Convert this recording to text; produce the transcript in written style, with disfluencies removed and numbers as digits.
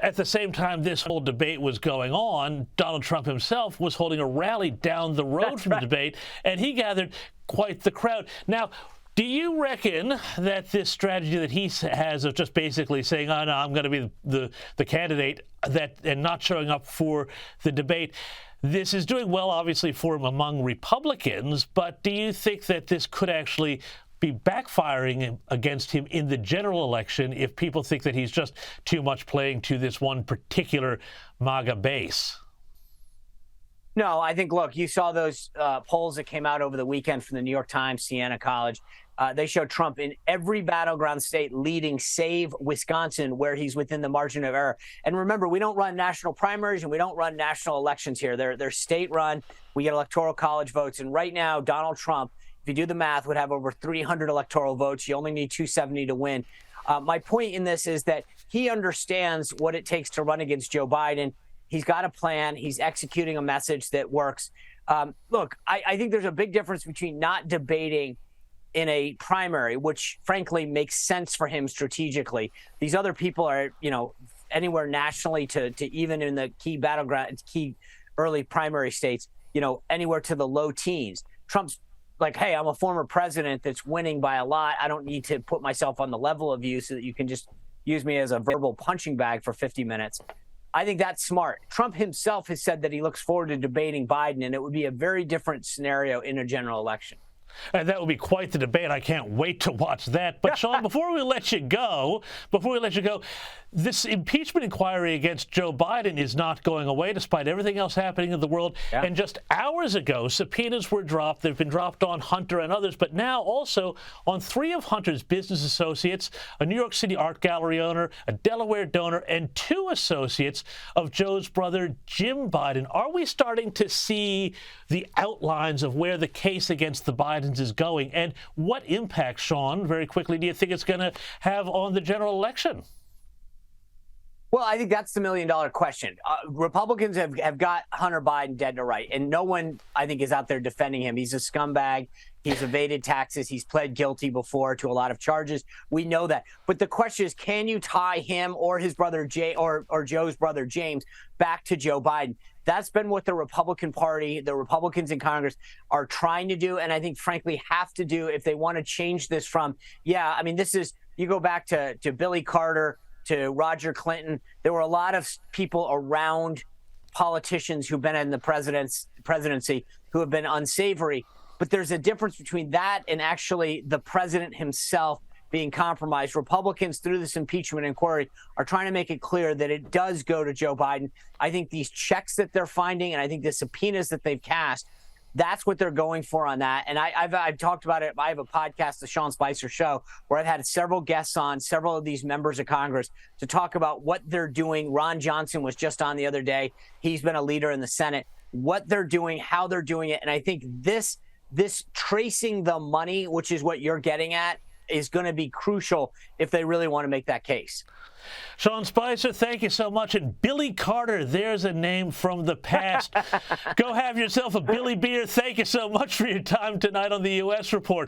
at the same time this whole debate was going on, Donald Trump himself was holding a rally down the road from the debate, and he gathered quite the crowd. Now, do you reckon that this strategy that he has of just basically saying, oh, no, I'm going to be the candidate and not showing up for the debate, this is doing well, obviously, for him among Republicans, but do you think that this could actually be backfiring against him in the general election if people think that he's just too much playing to this one particular MAGA base? No, I think, look, you saw those polls that came out over the weekend from the New York Times, Siena College. They showed Trump in every battleground state leading, save Wisconsin, where he's within the margin of error. And remember, we don't run national primaries and we don't run national elections here. They're state run. We get electoral college votes. And right now, Donald Trump, if you do the math, would have over 300 electoral votes. You only need 270 to win. My point in this is that he understands what it takes to run against Joe Biden. He's got a plan. He's executing a message that works. Look, I think there's a big difference between not debating in a primary, which frankly makes sense for him strategically. These other people are, anywhere nationally to even in the key battleground, key early primary states, anywhere to the low teens. Trump's like, hey, I'm a former president that's winning by a lot. I don't need to put myself on the level of you so that you can just use me as a verbal punching bag for 50 minutes. I think that's smart. Trump himself has said that he looks forward to debating Biden, and it would be a very different scenario in a general election. And that would be quite the debate. I can't wait to watch that. But, Sean, before we let you go, this impeachment inquiry against Joe Biden is not going away despite everything else happening in the world. Yeah. And just hours ago, subpoenas were dropped. They've been dropped on Hunter and others, but now also on 3 of Hunter's business associates, a New York City art gallery owner, a Delaware donor, and 2 associates of Joe's brother, Jim Biden. Are we starting to see the outlines of where the case against the Bidens is going? And what impact, Sean, very quickly, do you think it's going to have on the general election? Well, I think that's the million-dollar question. Republicans have got Hunter Biden dead to right, and no one, I think, is out there defending him. He's a scumbag. He's evaded taxes. He's pled guilty before to a lot of charges. We know that. But the question is, can you tie him or his brother or Joe's brother James back to Joe Biden? That's been what the Republican Party, the Republicans in Congress are trying to do, and I think, frankly, have to do if they want to change this from, this is, you go back to Billy Carter, to Roger Clinton. There were a lot of people around politicians who've been in the presidency who have been unsavory. But there's a difference between that and actually the president himself being compromised. Republicans, through this impeachment inquiry, are trying to make it clear that it does go to Joe Biden. I think these checks that they're finding, and I think the subpoenas that they've cast, that's what they're going for on that. And I've talked about it. I have a podcast, The Sean Spicer Show, where I've had several guests on, several of these members of Congress, to talk about what they're doing. Ron Johnson was just on the other day. He's been a leader in the Senate. What they're doing, how they're doing it. And I think this tracing the money, which is what you're getting at, is going to be crucial if they really want to make that case. Sean Spicer, thank you so much. And Billy Carter, there's a name from the past. Go have yourself a Billy beer. Thank you so much for your time tonight on the U.S. Report.